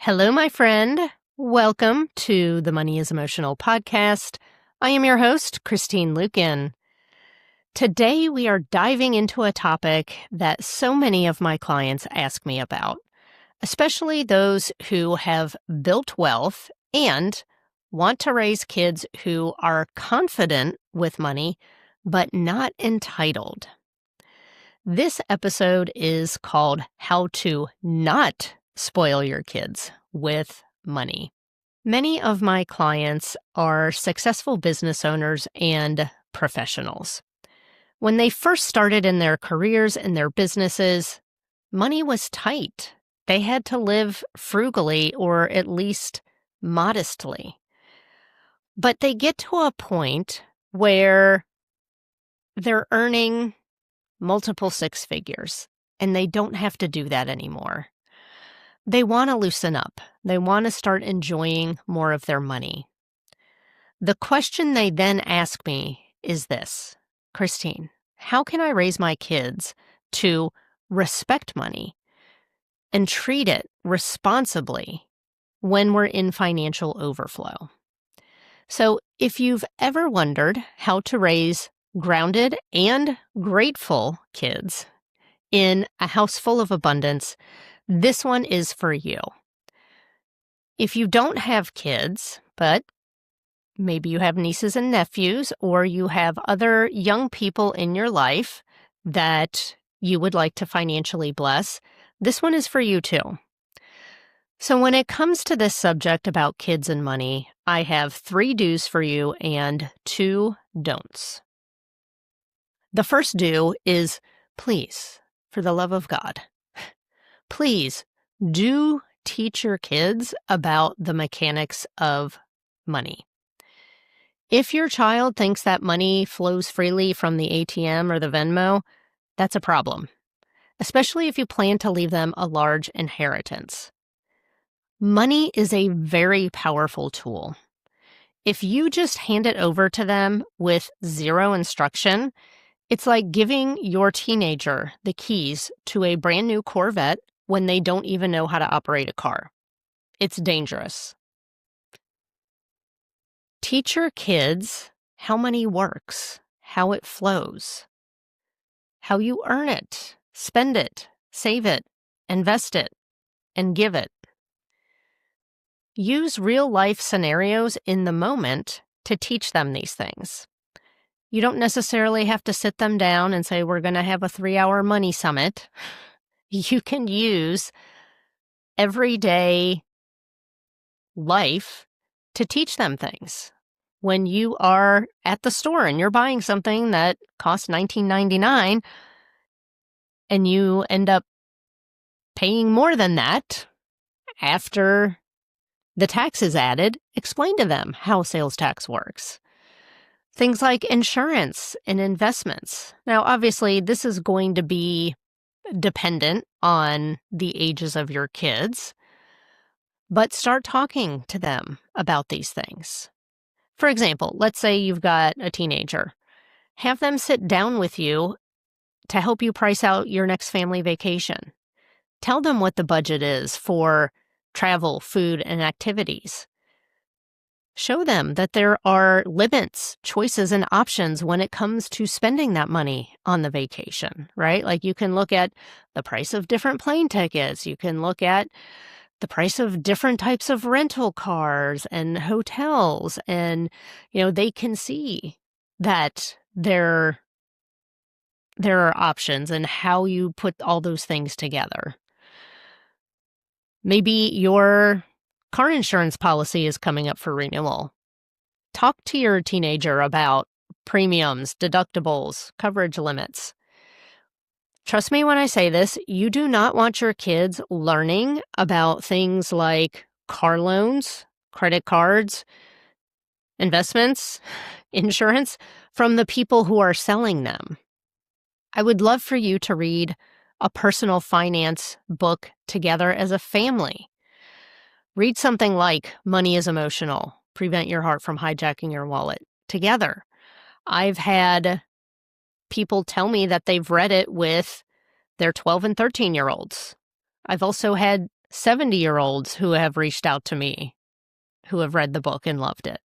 Hello, my friend. Welcome to the Money is Emotional podcast. I am your host, Christine Luken. Today, we are diving into a topic that so many of my clients ask me about, especially those who have built wealth and want to raise kids who are confident with money, but not entitled. This episode is called How to Not Spoil Your Kids with Money. Many of my clients are successful business owners and professionals. When they first started in their careers and their businesses, money was tight. They had to live frugally or at least modestly. But they get to a point where they're earning multiple six figures, and they don't have to do that anymore. They want to loosen up. They want to start enjoying more of their money. The question they then ask me is this: Christine, how can I raise my kids to respect money and treat it responsibly when we're in financial overflow? So if you've ever wondered how to raise grounded and grateful kids in a house full of abundance, this one is for you. If you don't have kids, but maybe you have nieces and nephews, or you have other young people in your life that you would like to financially bless, this one is for you too. So when it comes to this subject about kids and money, I have 3 do's for you and 2 don'ts. The first do is, please, for the love of God, please do teach your kids about the mechanics of money. If your child thinks that money flows freely from the ATM or the Venmo, that's a problem, especially if you plan to leave them a large inheritance. Money is a very powerful tool. If you just hand it over to them with zero instruction, it's like giving your teenager the keys to a brand new Corvette when they don't even know how to operate a car. It's dangerous. Teach your kids how money works, how it flows, how you earn it, spend it, save it, invest it, and give it. Use real-life scenarios in the moment to teach them these things. You don't necessarily have to sit them down and say, we're going to have a 3-hour money summit. You can use everyday life to teach them things. When you are at the store and you're buying something that costs $19.99 and you end up paying more than that after the tax is added, explain to them how sales tax works. Things like insurance and investments. Now, obviously, this is going to be dependent on the ages of your kids, but start talking to them about these things. For example, let's say you've got a teenager. Have them sit down with you to help you price out your next family vacation. Tell them what the budget is for travel, food, and activities. Show them that there are limits, choices, and options when it comes to spending that money on the vacation, right? Like you can look at the price of different plane tickets. You can look at the price of different types of rental cars and hotels. And, they can see that there are options and how you put all those things together. Maybe your car insurance policy is coming up for renewal. Talk to your teenager about premiums, deductibles, coverage limits. Trust me when I say this, you do not want your kids learning about things like car loans, credit cards, investments, insurance from the people who are selling them. I would love for you to read a personal finance book together as a family. Read something like Money is Emotional, Prevent Your Heart from Hijacking Your Wallet together. I've had people tell me that they've read it with their 12 and 13-year-olds. I've also had 70-year-olds who have reached out to me who have read the book and loved it.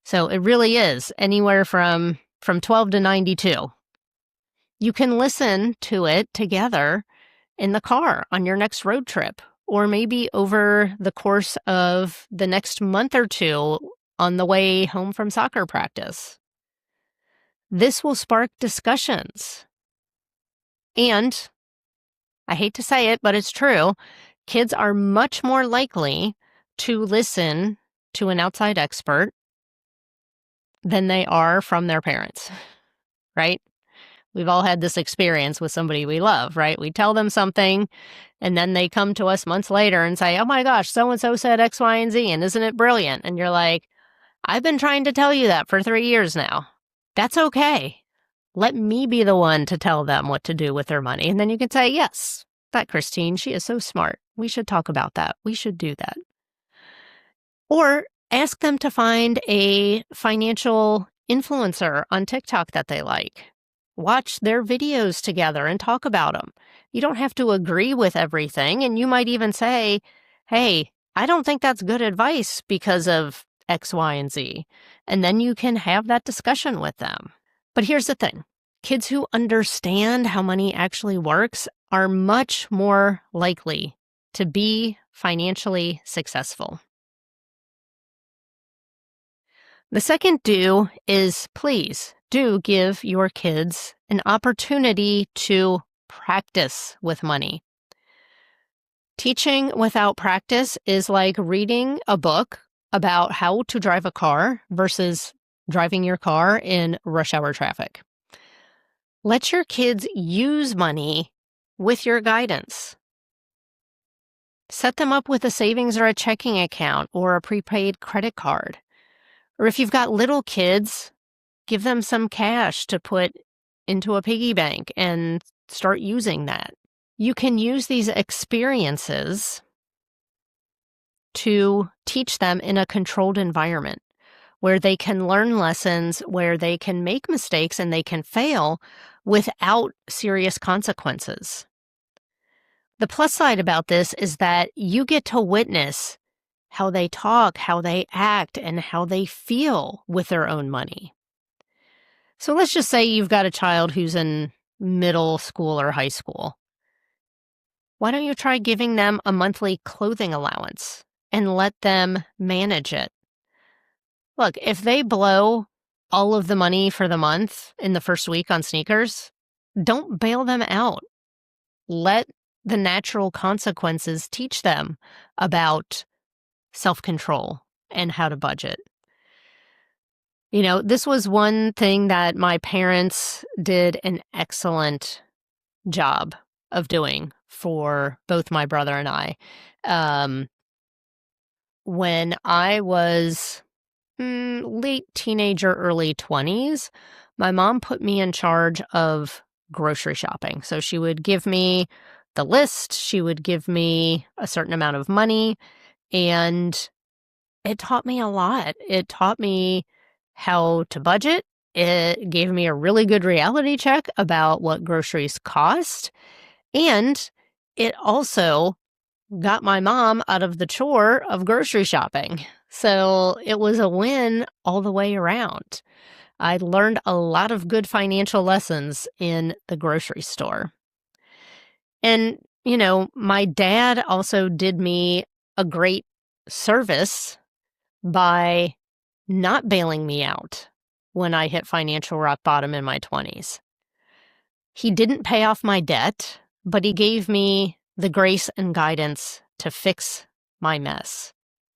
So it really is anywhere from 12 to 92. You can listen to it together in the car on your next road trip, or maybe over the course of the next month or two on the way home from soccer practice. This will spark discussions. And I hate to say it, but it's true. Kids are much more likely to listen to an outside expert than they are from their parents, right? We've all had this experience with somebody we love, right? We tell them something, and then they come to us months later and say, oh my gosh, so-and-so said X, Y, and Z, and isn't it brilliant? And you're like, I've been trying to tell you that for 3 years now. That's okay. Let me be the one to tell them what to do with their money. And then you can say, yes, that Christine, she is so smart. We should talk about that. We should do that. Or ask them to find a financial influencer on TikTok that they like. Watch their videos together and talk about them. You don't have to agree with everything. And you might even say, hey, I don't think that's good advice because of X, Y, and Z. And then you can have that discussion with them. But here's the thing. Kids who understand how money actually works are much more likely to be financially successful. The second do is please do give your kids an opportunity to practice with money. Teaching without practice is like reading a book about how to drive a car versus driving your car in rush hour traffic. Let your kids use money with your guidance. Set them up with a savings or a checking account or a prepaid credit card. Or if you've got little kids, give them some cash to put into a piggy bank and start using that. You can use these experiences to teach them in a controlled environment where they can learn lessons, where they can make mistakes and they can fail without serious consequences. The plus side about this is that you get to witness how they talk, how they act, and how they feel with their own money. So let's just say you've got a child who's in middle school or high school. Why don't you try giving them a monthly clothing allowance and let them manage it? Look, if they blow all of the money for the month in the first week on sneakers, don't bail them out. Let the natural consequences teach them about self-control and how to budget. You know, this was one thing that my parents did an excellent job of doing for both my brother and I. When I was late teenager, early 20s, my mom put me in charge of grocery shopping. So she would give me the list, she would give me a certain amount of money, and it taught me a lot. It taught me how to budget. It gave me a really good reality check about what groceries cost. And it also got my mom out of the chore of grocery shopping. So it was a win all the way around. I learned a lot of good financial lessons in the grocery store. And, you know, my dad also did me a great service by not bailing me out when I hit financial rock bottom in my 20s. He didn't pay off my debt, but he gave me the grace and guidance to fix my mess.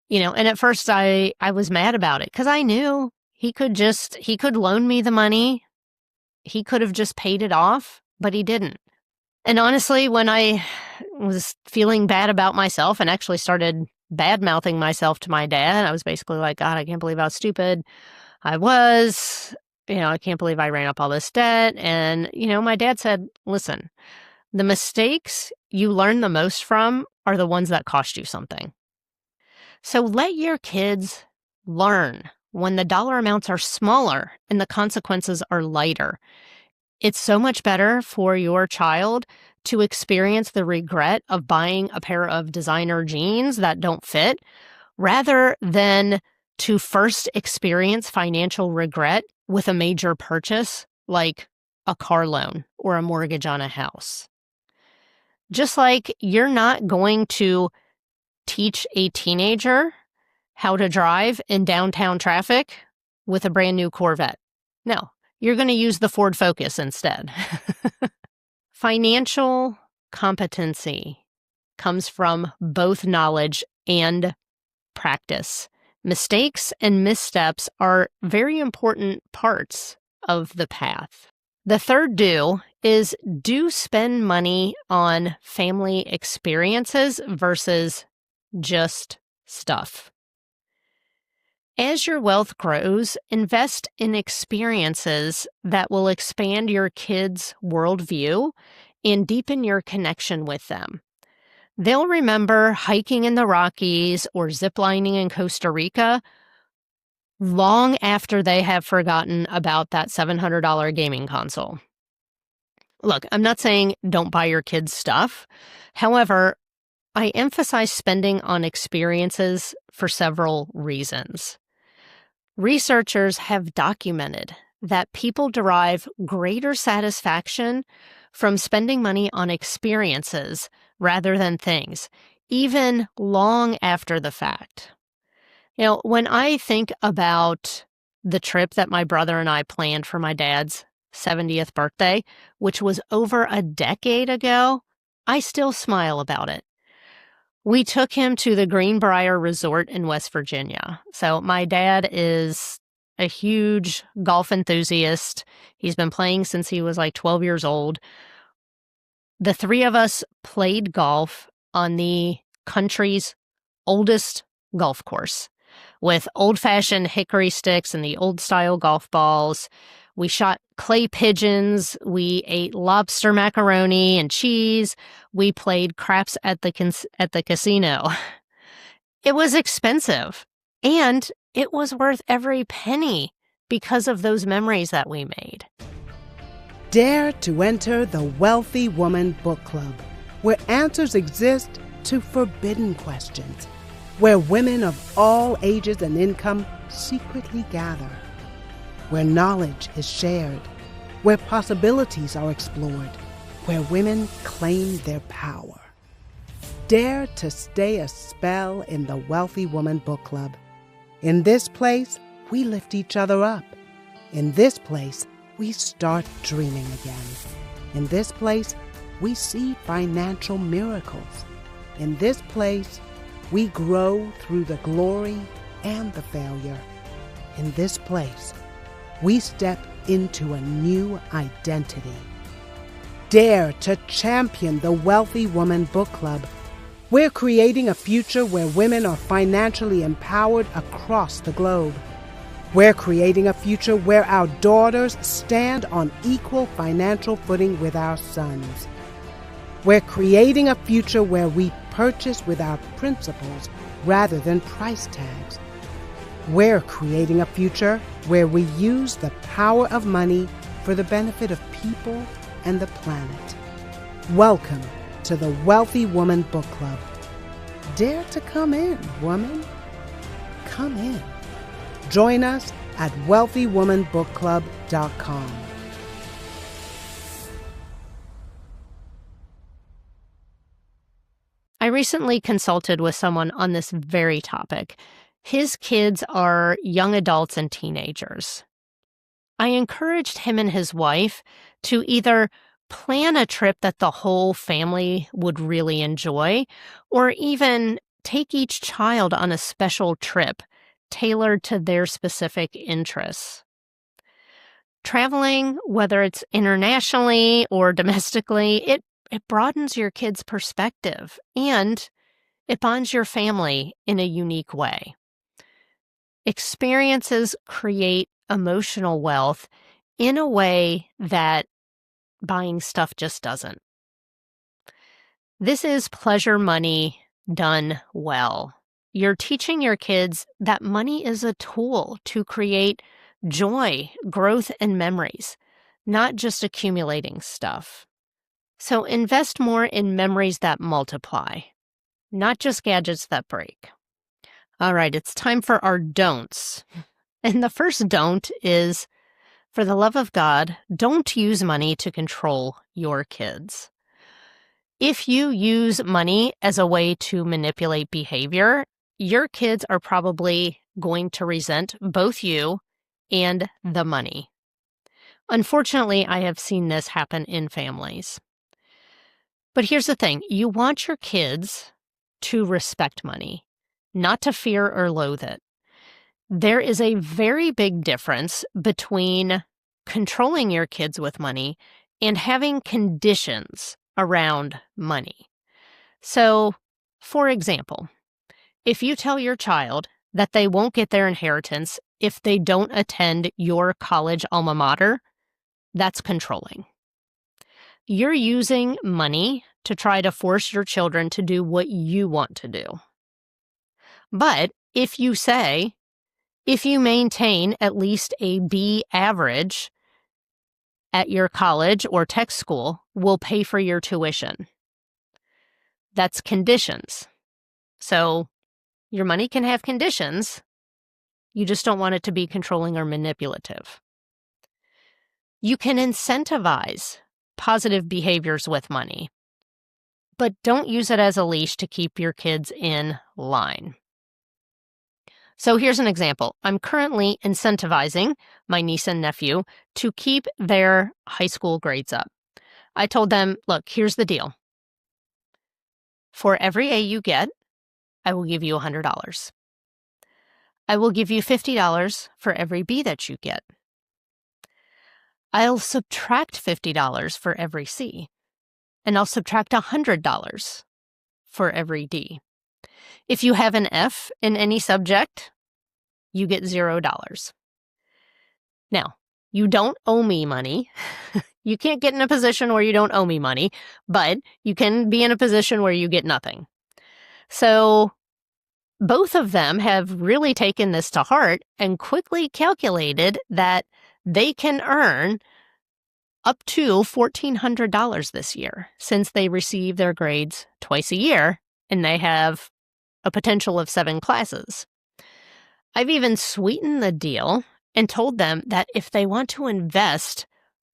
You know, and at first I was mad about it because I knew he could loan me the money. He could have just paid it off, but he didn't. And honestly, when I was feeling bad about myself and actually started bad-mouthing myself to my dad, I was basically like, God, I can't believe how stupid I was. You know, I can't believe I ran up all this debt. And, you know, my dad said, listen, the mistakes you learn the most from are the ones that cost you something. So let your kids learn when the dollar amounts are smaller and the consequences are lighter. It's so much better for your child to experience the regret of buying a pair of designer jeans that don't fit, rather than to first experience financial regret with a major purchase like a car loan or a mortgage on a house. Just like you're not going to teach a teenager how to drive in downtown traffic with a brand new Corvette. No, you're going to use the Ford Focus instead. Financial competency comes from both knowledge and practice. Mistakes and missteps are very important parts of the path. The third do is spend money on family experiences versus just stuff. As your wealth grows, invest in experiences that will expand your kids' worldview and deepen your connection with them. They'll remember hiking in the Rockies or ziplining in Costa Rica long after they have forgotten about that $700 gaming console. Look, I'm not saying don't buy your kids stuff. However, I emphasize spending on experiences for several reasons. Researchers have documented that people derive greater satisfaction from spending money on experiences rather than things, even long after the fact. When I think about the trip that my brother and I planned for my dad's 70th birthday, which was over a decade ago, I still smile about it. We took him to the Greenbrier Resort in West Virginia. So my dad is a huge golf enthusiast. He's been playing since he was like 12 years old. The three of us played golf on the country's oldest golf course with old-fashioned hickory sticks and the old-style golf balls. We shot clay pigeons. We ate lobster macaroni and cheese. We played craps at the casino. It was expensive, and it was worth every penny because of those memories that we made. Dare to enter the Wealthy Woman Book Club, where answers exist to forbidden questions, where women of all ages and income secretly gather, where knowledge is shared, where possibilities are explored, where women claim their power. Dare to stay a spell in the Wealthy Woman Book Club. In this place, we lift each other up. In this place, we start dreaming again. In this place, we see financial miracles. In this place, we grow through the glory and the failure. In this place, we step into a new identity. Dare to champion the Wealthy Woman Book Club. We're creating a future where women are financially empowered across the globe. We're creating a future where our daughters stand on equal financial footing with our sons. We're creating a future where we purchase with our principles rather than price tags. We're creating a future where we use the power of money for the benefit of people and the planet. Welcome to the Wealthy Woman Book Club. Dare to come in, woman. Come in. Join us at wealthywomanbookclub.com. I recently consulted with someone on this very topic. His kids are young adults and teenagers. I encouraged him and his wife to either plan a trip that the whole family would really enjoy, or even take each child on a special trip tailored to their specific interests. Traveling, whether it's internationally or domestically, it broadens your kids' perspective and it bonds your family in a unique way. Experiences create emotional wealth in a way that buying stuff just doesn't. This is pleasure money done well. You're teaching your kids that money is a tool to create joy, growth, and memories, not just accumulating stuff. So invest more in memories that multiply, not just gadgets that break. All right, it's time for our don'ts. And the first don't is, for the love of God, don't use money to control your kids. If you use money as a way to manipulate behavior, your kids are probably going to resent both you and the money. Unfortunately, I have seen this happen in families. But here's the thing. You want your kids to respect money, not to fear or loathe it. There is a very big difference between controlling your kids with money and having conditions around money. So, for example, if you tell your child that they won't get their inheritance if they don't attend your college alma mater, that's controlling. You're using money to try to force your children to do what you want to do. But if you say, if you maintain at least a B average at your college or tech school, we'll pay for your tuition. That's conditions. So your money can have conditions. You just don't want it to be controlling or manipulative. You can incentivize positive behaviors with money, but don't use it as a leash to keep your kids in line. So here's an example. I'm currently incentivizing my niece and nephew to keep their high school grades up. I told them, look, here's the deal. For every A you get, I will give you $100. I will give you $50 for every B that you get. I'll subtract $50 for every C, and I'll subtract $100 for every D. If you have an F in any subject, you get $0. Now, you don't owe me money. You can't get in a position where you don't owe me money, but you can be in a position where you get nothing. So both of them have really taken this to heart and quickly calculated that they can earn up to $1,400 this year since they receive their grades twice a year and they have a potential of 7 classes. I've even sweetened the deal and told them that if they want to invest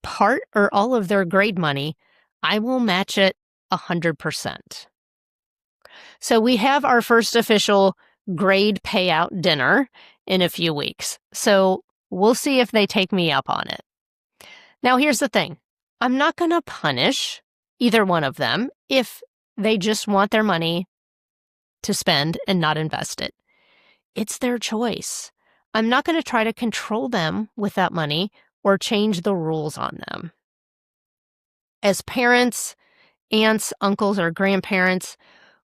part or all of their grade money, I will match it 100%. So we have our first official grade payout dinner in a few weeks. So we'll see if they take me up on it. Now, here's the thing. I'm not going to punish either one of them if they just want their money to spend and not invest it. It's their choice. I'm not going to try to control them with that money or change the rules on them. As parents, aunts, uncles, or grandparents,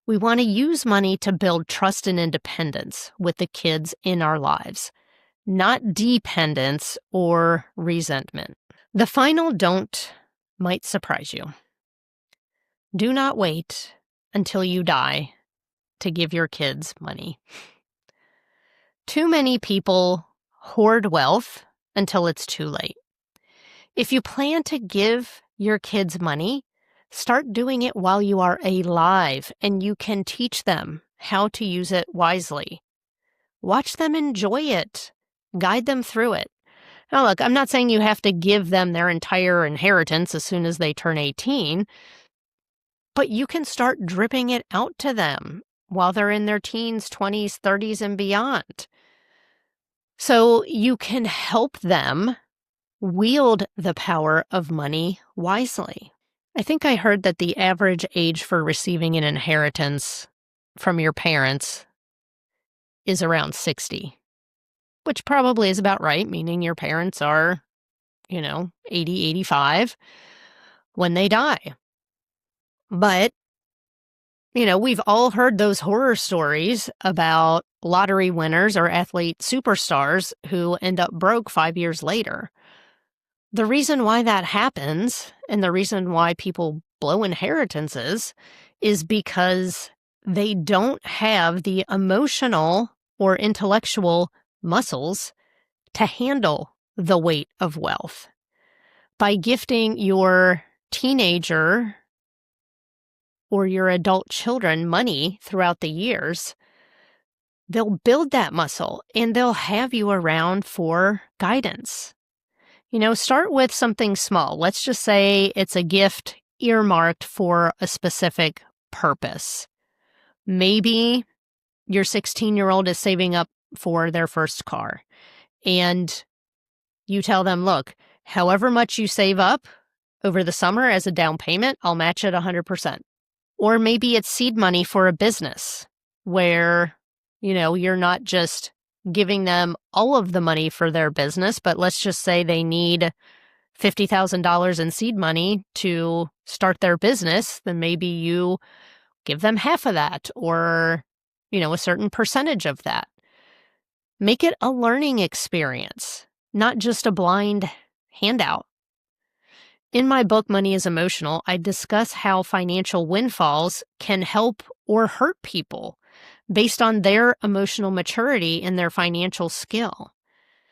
we want to use money to build trust and independence with the kids in our lives, not dependence or resentment. The final don't might surprise you. Do not wait until you die to give your kids money. Too many people hoard wealth until it's too late. If you plan to give your kids money, start doing it while you are alive and you can teach them how to use it wisely. Watch them enjoy it. Guide them through it. Now, look, I'm not saying you have to give them their entire inheritance as soon as they turn 18, but you can start dripping it out to them while they're in their teens, 20s, 30s, and beyond. So you can help them wield the power of money wisely. I think I heard that the average age for receiving an inheritance from your parents is around 60, which probably is about right, meaning your parents are, 80, 85 when they die. But, we've all heard those horror stories about lottery winners or athlete superstars who end up broke 5 years later. The reason why that happens and the reason why people blow inheritances is because they don't have the emotional or intellectual muscles to handle the weight of wealth. By gifting your teenager or your adult children money throughout the years, they'll build that muscle and they'll have you around for guidance. Start with something small. Let's just say it's a gift earmarked for a specific purpose. Maybe your 16-year-old is saving up for their first car, and you tell them, look, however much you save up over the summer as a down payment, I'll match it 100%. Or maybe it's seed money for a business where, you're not just giving them all of the money for their business, but let's just say they need $50,000 in seed money to start their business, then maybe you give them half of that or, a certain percentage of that. Make it a learning experience, not just a blind handout. In my book, Money is Emotional, I discuss how financial windfalls can help or hurt people based on their emotional maturity and their financial skill.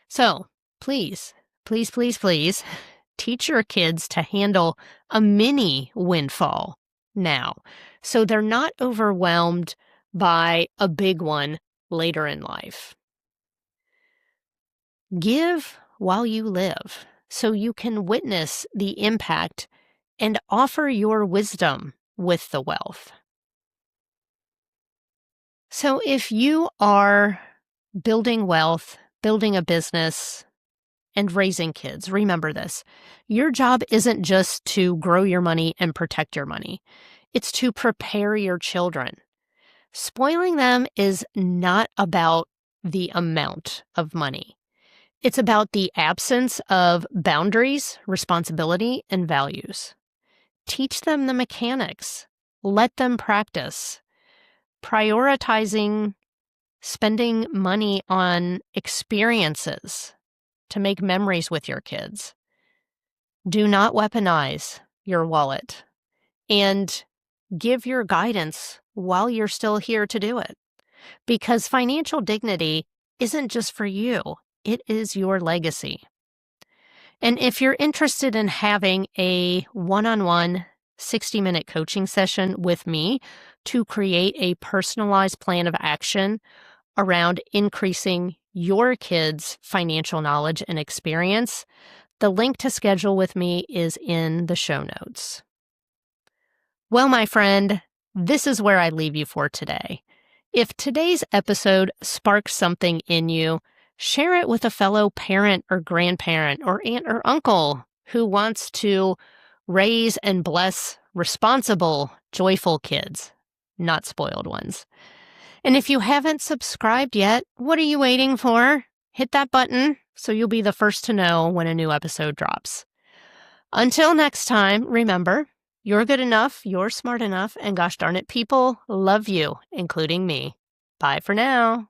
So please, please, please, please teach your kids to handle a mini windfall now so they're not overwhelmed by a big one later in life. Give while you live so you can witness the impact and offer your wisdom with the wealth. So if you are building wealth, building a business, and raising kids, remember this. Your job isn't just to grow your money and protect your money. It's to prepare your children. Spoiling them is not about the amount of money. It's about the absence of boundaries, responsibility, and values. Teach them the mechanics. Let them practice. Prioritizing spending money on experiences to make memories with your kids. Do not weaponize your wallet, and give your guidance while you're still here to do it. Because financial dignity isn't just for you, it is your legacy. And if you're interested in having a one-on-one 60-minute coaching session with me to create a personalized plan of action around increasing your kids' financial knowledge and experience, the link to schedule with me is in the show notes. Well, my friend, this is where I leave you for today. If today's episode sparks something in you, share it with a fellow parent or grandparent or aunt or uncle who wants to raise and bless responsible, joyful kids, not spoiled ones. And if you haven't subscribed yet, what are you waiting for? Hit that button so you'll be the first to know when a new episode drops. Until next time, remember, you're good enough, you're smart enough, and gosh darn it, people love you, including me. Bye for now.